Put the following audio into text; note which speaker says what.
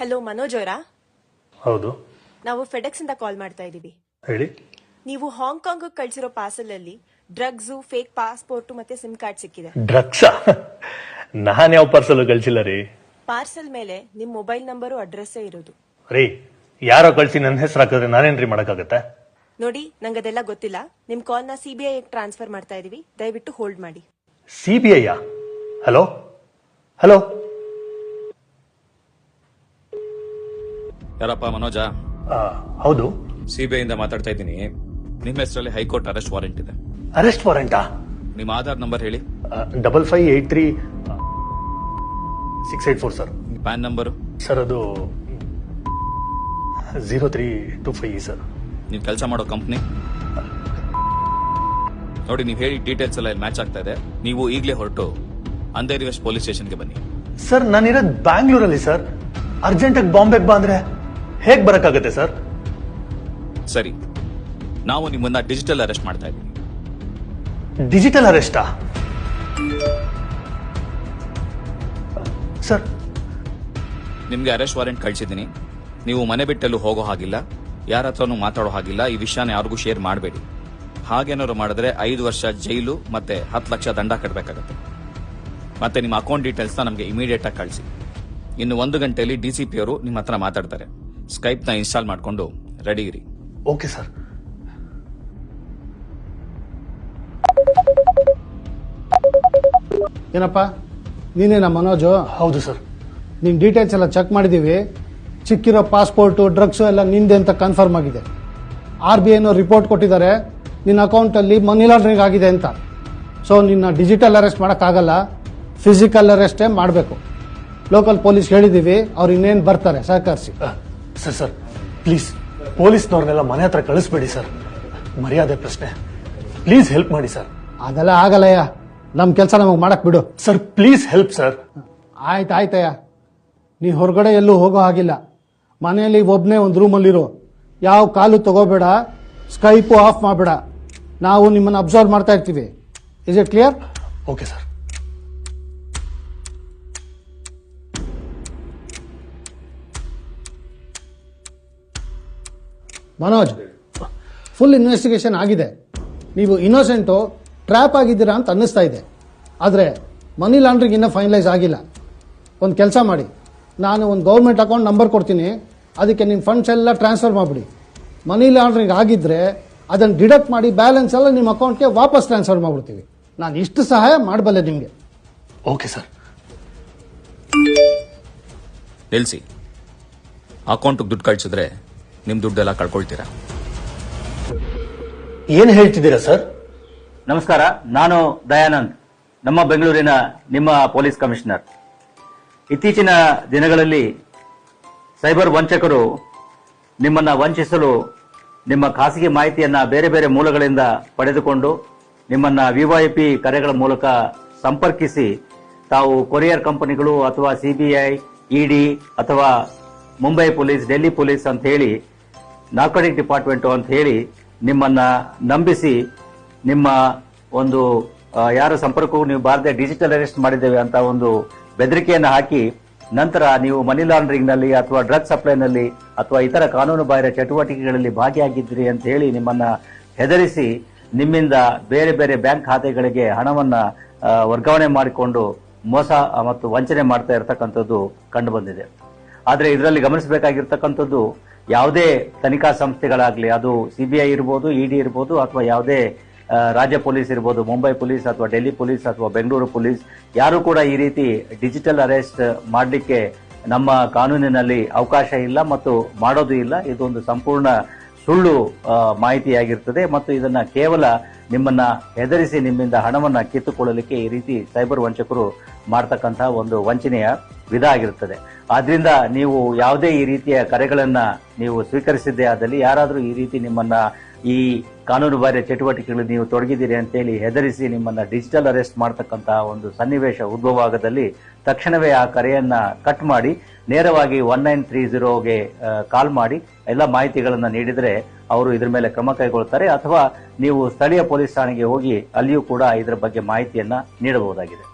Speaker 1: Hello Manoj ಅವರಾ?
Speaker 2: ಹೌದು,
Speaker 1: ನಾವು ಫೆಡೆಕ್ಸ್ ಇಂದ ಕಾಲ್ ಮಾಡ್ತಾ ಇದೀವಿ.
Speaker 2: ಹೇಳಿ.
Speaker 1: ನೀವು ಹಾಂಗ್ಕಾಂಗ್ ಕಳಿಸಿರೋ ಪಾರ್ಸಲ್ ಅಲ್ಲಿ ಡ್ರಗ್ಸ್, ಫೇಕ್ ಪಾಸ್ಪೋರ್ಟ್ ಮತ್ತೆ ಸಿಮ್ ಕಾರ್ಡ್ ಸಿಕ್ಕಿದೆ.
Speaker 2: ಡ್ರಗ್ಸ್? ನಾನ್ ಯಾವ ಪಾರ್ಸಲ್ ಕಳ್ಸಿಲ್ಲ ರೀ.
Speaker 1: ಪಾರ್ಸಲ್ ಮೇಲೆ ನಿಮ್ ಮೊಬೈಲ್ ನಂಬರು ಅಡ್ರೆಸ್ ಇರೋದು.
Speaker 2: ರೀ, ಯಾರೋ ಕಳ್ಸಿ ನನ್ನ ಹೆಸರು ಹಾಕಿದ್ರೆ ನಾನೇನ್ರಿ ಮಾಡಕ್ಕಾಗತ್ತೆ?
Speaker 1: ನೋಡಿ, ನಂಗದೆಲ್ಲ ಗೊತ್ತಿಲ್ಲ. ನಿಮ್ ಕಾಲ್ ನ ಸಿಬಿಐ ಟ್ರಾನ್ಸ್ಫರ್ ಮಾಡ್ತಾ ಇದೀವಿ. ದಯವಿಟ್ಟು ಹೋಲ್ಡ್ ಮಾಡಿ.
Speaker 2: ಸಿಬಿಐ? Hello hello.
Speaker 3: ಯಾರಪ್ಪ? ಮನೋಜ?
Speaker 2: ಹೌದು.
Speaker 3: ಸಿಬಿಐ ಇಂದ ಮಾತಾಡ್ತಾ ಇದ್ದೀನಿ. ನಿಮ್ಮ ಹೆಸರಲ್ಲಿ ಹೈಕೋರ್ಟ್ ಅರೆಸ್ಟ್ ವಾರೆಂಟ್ ಇದೆ.
Speaker 2: ಅರೆಸ್ಟ್ ವಾರೆಂಟಾ?
Speaker 3: ನಿಮ್ಮ ಆಧಾರ್ ನಂಬರ್ ಹೇಳಿ.
Speaker 2: 5583-684 ಸರ್.
Speaker 3: PAN number?
Speaker 2: ಸರ್ ಅದು 0325 ಸರ್.
Speaker 3: ನೀವು ಕೆಲಸ ಮಾಡೋ ಕಂಪ್ನಿ ನೋಡಿ. ನೀವು ಹೇಳಿ ಡೀಟೇಲ್ಸ್ ಎಲ್ಲ ಮ್ಯಾಚ್ ಆಗ್ತಾ ಇದೆ. ನೀವು ಈಗಲೇ ಹೊರಟು ಅಂಧೇರಿ ವೆಸ್ಟ್ ಪೊಲೀಸ್ ಸ್ಟೇಷನ್ಗೆ ಬನ್ನಿ.
Speaker 2: ಸರ್, ನಾನಿರೋದು ಬ್ಯಾಂಗ್ಳೂರಲ್ಲಿ ಸರ್. ಅರ್ಜೆಂಟಾಗಿ ಬಾಂಬೆಗೆ ಬಾ ಅಂದ್ರೆ ಹೇಗ್ ಬರಕ್ಕಾಗತ್ತೆ ಸರ್?
Speaker 3: ಸರಿ, ನಾವು ನಿಮ್ಮನ್ನ ಡಿಜಿಟಲ್ ಅರೆಸ್ಟ್ ಮಾಡ್ತಾ ಇದ್ದೀವಿ.
Speaker 2: ಡಿಜಿಟಲ್ ಅರೆಸ್ಟಾ? ಸರ್,
Speaker 3: ನಿಮ್ಗೆ ಅರೆಸ್ಟ್ ವಾರೆಂಟ್ ಕಳಿಸಿದ್ದೀನಿ. ನೀವು ಮನೆ ಬಿಟ್ಟೆಲ್ಲೂ ಹೋಗೋ ಹಾಗಿಲ್ಲ, ಯಾರ ಹತ್ರನೂ ಮಾತಾಡೋ ಹಾಗಿಲ್ಲ. ಈ ವಿಷಯನ ಯಾರಿಗೂ ಶೇರ್ ಮಾಡಬೇಡಿ. ಹಾಗೇನಾದ್ರು ಮಾಡಿದ್ರೆ 5 ವರ್ಷ ಜೈಲು ಮತ್ತೆ 10 ಲಕ್ಷ ದಂಡ ಕಟ್ಟಬೇಕಾಗತ್ತೆ. ಮತ್ತೆ ನಿಮ್ಮ ಅಕೌಂಟ್ ಡೀಟೇಲ್ಸ್ ನಮಗೆ ಇಮಿಡಿಯೇಟ್ ಆಗಿ ಕಳಿಸಿ. ಇನ್ನು 1 ಗಂಟೆಯಲ್ಲಿ ಡಿಸಿಪಿ ಅವರು ನಿಮ್ಮ ಹತ್ರ ಮಾತಾಡ್ತಾರೆ. ಸ್ಕೈಪ್ ನ ಇನ್ಸ್ಟಾಲ್ ಮಾಡ್ಕೊಂಡು ರೆಡಿ ಇರಿ.
Speaker 2: Okay sir.
Speaker 4: ಏನಪ್ಪ, ನೀನೇನಾ ಮನೋಜು?
Speaker 2: ಹೌದು ಸರ್.
Speaker 4: ನಿನ್ ಡೀಟೇಲ್ಸ್ ಎಲ್ಲ ಚೆಕ್ ಮಾಡಿದೀವಿ. ಸಿಕ್ಕಿರೋ ಪಾಸ್ಪೋರ್ಟು, ಡ್ರಗ್ಸು ಎಲ್ಲ ನಿಂದೆ ಅಂತ ಕನ್ಫರ್ಮ್ ಆಗಿದೆ. RBI ರಿಪೋರ್ಟ್ ಕೊಟ್ಟಿದ್ದಾರೆ ನಿನ್ನ ಅಕೌಂಟಲ್ಲಿ ಮನಿ ಲಾಂಡ್ರಿಂಗ್ ಆಗಿದೆ ಅಂತ. ಸೊ ನಿನ್ನ ಡಿಜಿಟಲ್ ಅರೆಸ್ಟ್ ಮಾಡೋಕ್ಕಾಗಲ್ಲ, ಫಿಸಿಕಲ್ ಅರೆಸ್ಟೇ ಮಾಡಬೇಕು. ಲೋಕಲ್ ಪೊಲೀಸ್ ಹೇಳಿದೀವಿ, ಅವ್ರು ಇನ್ನೇನು ಬರ್ತಾರೆ, ಸಹಕರಿಸಿ.
Speaker 2: ಸರ್ ಸರ್ ಪ್ಲೀಸ್, ಪೊಲೀಸ್ನವ್ರನ್ನೆಲ್ಲ ಮನೆ ಹತ್ರ ಕಳಿಸ್ಬೇಡಿ ಸರ್. ಮರ್ಯಾದೆ ಪ್ರಶ್ನೆ. ಪ್ಲೀಸ್ ಹೆಲ್ಪ್ ಮಾಡಿ ಸರ್.
Speaker 4: ಅದೆಲ್ಲ ಆಗಲ್ಲಯ್ಯ, ನಮ್ಮ ಕೆಲಸ ನಮಗೆ ಮಾಡಕ್ ಬಿಡು.
Speaker 2: Sir please help sir.
Speaker 4: ಆಯ್ತಯ್ಯ, ನೀ ಹೊರಗಡೆ ಎಲ್ಲೂ ಹೋಗೋ ಹಾಗಿಲ್ಲ. ಮನೆಯಲ್ಲಿ ಒಬ್ಬನೇ ಒಂದು ರೂಮಲ್ಲಿರು. ಯಾವ ಕಾಲು ತಗೋಬೇಡ, ಸ್ಕೈಪು ಆಫ್ ಮಾಡಬೇಡ. ನಾವು ನಿಮ್ಮನ್ನು ಅಬ್ಸರ್ವ್ ಮಾಡ್ತಾ ಇರ್ತೀವಿ. Is it clear?
Speaker 2: Okay sir.
Speaker 4: Manoj, full investigation ಆಗಿದೆ. ನೀವು ಇನ್ನೋಸೆಂಟು, ಟ್ರ್ಯಾಪ್ ಆಗಿದ್ದೀರಾ ಅಂತ ಅನ್ನಿಸ್ತಾ ಇದೆ. ಆದರೆ ಮನಿ ಲಾಂಡ್ರಿಂಗ್ ಇನ್ನೂ ಫೈನಲೈಸ್ ಆಗಿಲ್ಲ. ಒಂದು ಕೆಲಸ ಮಾಡಿ, ನಾನು ಒಂದು ಗೌರ್ಮೆಂಟ್ ಅಕೌಂಟ್ ನಂಬರ್ ಕೊಡ್ತೀನಿ, ಅದಕ್ಕೆ ನಿಮ್ಮ ಫಂಡ್ಸ್ ಎಲ್ಲ ಟ್ರಾನ್ಸ್ಫರ್ ಮಾಡಿಬಿಡಿ. ಮನಿ ಲಾಂಡ್ರಿಂಗ್ ಆಗಿದ್ದರೆ ಅದನ್ನು ಡಿಡಕ್ಟ್ ಮಾಡಿ ಬ್ಯಾಲೆನ್ಸ್ ಎಲ್ಲ ನಿಮ್ಮ ಅಕೌಂಟ್ಗೆ ವಾಪಸ್ ಟ್ರಾನ್ಸ್ಫರ್ ಮಾಡಿಬಿಡ್ತೀವಿ. ನಾನು ಇಷ್ಟು ಸಹಾಯ ಮಾಡಬಲ್ಲೆ ನಿಮಗೆ.
Speaker 2: Okay sir.
Speaker 3: ನಿಲ್ಸಿ. ಅಕೌಂಟ್ಗೆ ದುಡ್ಡು ಕಳಿಸಿದ್ರೆ ನಿಮ್ಮ ದುಡ್ಡೆಲ್ಲ ಕಳ್ಕೊಳ್ತೀರಾ?
Speaker 2: ಏನ್ ಹೇಳ್ತಿದ್ದೀರಾ ಸರ್?
Speaker 5: ನಮಸ್ಕಾರ, ನಾನು ದಯಾನಂದ್, ನಮ್ಮ ಬೆಂಗಳೂರಿನ ನಿಮ್ಮ ಪೊಲೀಸ್ ಕಮಿಷನರ್. ಇತ್ತೀಚಿನ ದಿನಗಳಲ್ಲಿ ಸೈಬರ್ ವಂಚಕರು ನಿಮ್ಮನ್ನ ವಂಚಿಸಲು ನಿಮ್ಮ ಖಾಸಗಿ ಮಾಹಿತಿಯನ್ನ ಬೇರೆ ಬೇರೆ ಮೂಲಗಳಿಂದ ಪಡೆದುಕೊಂಡು ನಿಮ್ಮನ್ನ VVIP ಕರೆಗಳ ಮೂಲಕ ಸಂಪರ್ಕಿಸಿ ತಾವು ಕೊರಿಯರ್ ಕಂಪನಿಗಳು ಅಥವಾ CBI, ED ಅಥವಾ ಮುಂಬೈ ಪೊಲೀಸ್, ಡೆಲ್ಲಿ ಪೊಲೀಸ್ ಅಂತ ಹೇಳಿ, ನಾರ್ಕೋಟಿಕ್ ಡಿಪಾರ್ಟ್ಮೆಂಟ್ ಅಂತ ಹೇಳಿ ನಿಮ್ಮನ್ನ ನಂಬಿಸಿ ನಿಮ್ಮ ಒಂದು ಯಾರ ಸಂಪರ್ಕವೂ ನೀವು ಬಾರದೆ ಡಿಜಿಟಲ್ ಅರೆಸ್ಟ್ ಮಾಡಿದ್ದೇವೆ ಅಂತ ಒಂದು ಬೆದರಿಕೆಯನ್ನು ಹಾಕಿ, ನಂತರ ನೀವು ಮನಿ ಲಾಂಡ್ರಿಂಗ್ ನಲ್ಲಿ ಅಥವಾ ಡ್ರಗ್ ಸಪ್ಲೈನಲ್ಲಿ ಅಥವಾ ಇತರ ಕಾನೂನು ಬಾಹಿರ ಚಟುವಟಿಕೆಗಳಲ್ಲಿ ಭಾಗಿಯಾಗಿದ್ದೀರಿ ಅಂತ ಹೇಳಿ ನಿಮ್ಮನ್ನ ಹೆದರಿಸಿ ನಿಮ್ಮಿಂದ ಬೇರೆ ಬೇರೆ ಬ್ಯಾಂಕ್ ಖಾತೆಗಳಿಗೆ ಹಣವನ್ನ ವರ್ಗಾವಣೆ ಮಾಡಿಕೊಂಡು ಮೋಸ ಮತ್ತು ವಂಚನೆ ಮಾಡ್ತಾ ಇರತಕ್ಕಂಥದ್ದು ಕಂಡು ಬಂದಿದೆ. ಆದ್ರೆ ಇದರಲ್ಲಿ ಗಮನಿಸಬೇಕಾಗಿರ್ತಕ್ಕಂಥದ್ದು, ಯಾವುದೇ ತನಿಖಾ ಸಂಸ್ಥೆಗಳಾಗ್ಲಿ, ಅದು CBI ಇರ್ಬೋದು, ED ಇರ್ಬೋದು, ಅಥವಾ ಯಾವುದೇ ರಾಜ್ಯ ಪೊಲೀಸ್ ಇರ್ಬೋದು, ಮುಂಬೈ ಪೊಲೀಸ್ ಅಥವಾ ಡೆಲ್ಲಿ ಪೊಲೀಸ್ ಅಥವಾ ಬೆಂಗಳೂರು ಪೊಲೀಸ್, ಯಾರು ಕೂಡ ಈ ರೀತಿ ಡಿಜಿಟಲ್ ಅರೆಸ್ಟ್ ಮಾಡಲಿಕ್ಕೆ ನಮ್ಮ ಕಾನೂನಿನಲ್ಲಿ ಅವಕಾಶ ಇಲ್ಲ ಮತ್ತು ಮಾಡೋದು ಇಲ್ಲ. ಇದೊಂದು ಸಂಪೂರ್ಣ ಸುಳ್ಳು ಮಾಹಿತಿಯಾಗಿರ್ತದೆ ಮತ್ತು ಇದನ್ನ ಕೇವಲ ನಿಮ್ಮನ್ನ ಹೆದರಿಸಿ ನಿಮ್ಮಿಂದ ಹಣವನ್ನ ಕಿತ್ತುಕೊಳ್ಳಲಿಕ್ಕೆ ಈ ರೀತಿ ಸೈಬರ್ ವಂಚಕರು ಮಾಡತಕ್ಕಂತಹ ಒಂದು ವಂಚನೆಯ ವಿಧ ಆಗಿರುತ್ತದೆ. ಆದ್ರಿಂದ ನೀವು ಯಾವುದೇ ಈ ರೀತಿಯ ಕರೆಗಳನ್ನ ನೀವು ಸ್ವೀಕರಿಸಿದ್ದೇ ಆದಲ್ಲಿ, ಯಾರಾದರೂ ಈ ರೀತಿ ನಿಮ್ಮನ್ನ ಈ ಕಾನೂನು ಬಾಹಿರ ಚಟುವಟಿಕೆಗಳು ನೀವು ತೊಡಗಿದ್ದೀರಿ ಅಂತೇಳಿ ಹೆದರಿಸಿ ನಿಮ್ಮನ್ನ ಡಿಜಿಟಲ್ ಅರೆಸ್ಟ್ ಮಾಡತಕ್ಕಂತಹ ಒಂದು ಸನ್ನಿವೇಶ ಉದ್ಭವ ಆಗದಲ್ಲಿ ತಕ್ಷಣವೇ ಆ ಕರೆಯನ್ನ ಕಟ್ ಮಾಡಿ ನೇರವಾಗಿ 1930ಗೆ ಕಾಲ್ ಮಾಡಿ ಎಲ್ಲ ಮಾಹಿತಿಗಳನ್ನ ನೀಡಿದ್ರೆ ಅವರು ಇದ್ರ ಮೇಲೆ ಕ್ರಮ ಕೈಗೊಳ್ಳುತ್ತಾರೆ. ಅಥವಾ ನೀವು ಸ್ಥಳೀಯ ಪೊಲೀಸ್ ಠಾಣೆಗೆ ಹೋಗಿ ಅಲ್ಲಿಯೂ ಕೂಡ ಇದರ ಬಗ್ಗೆ ಮಾಹಿತಿಯನ್ನ ನೀಡಬಹುದಾಗಿದೆ.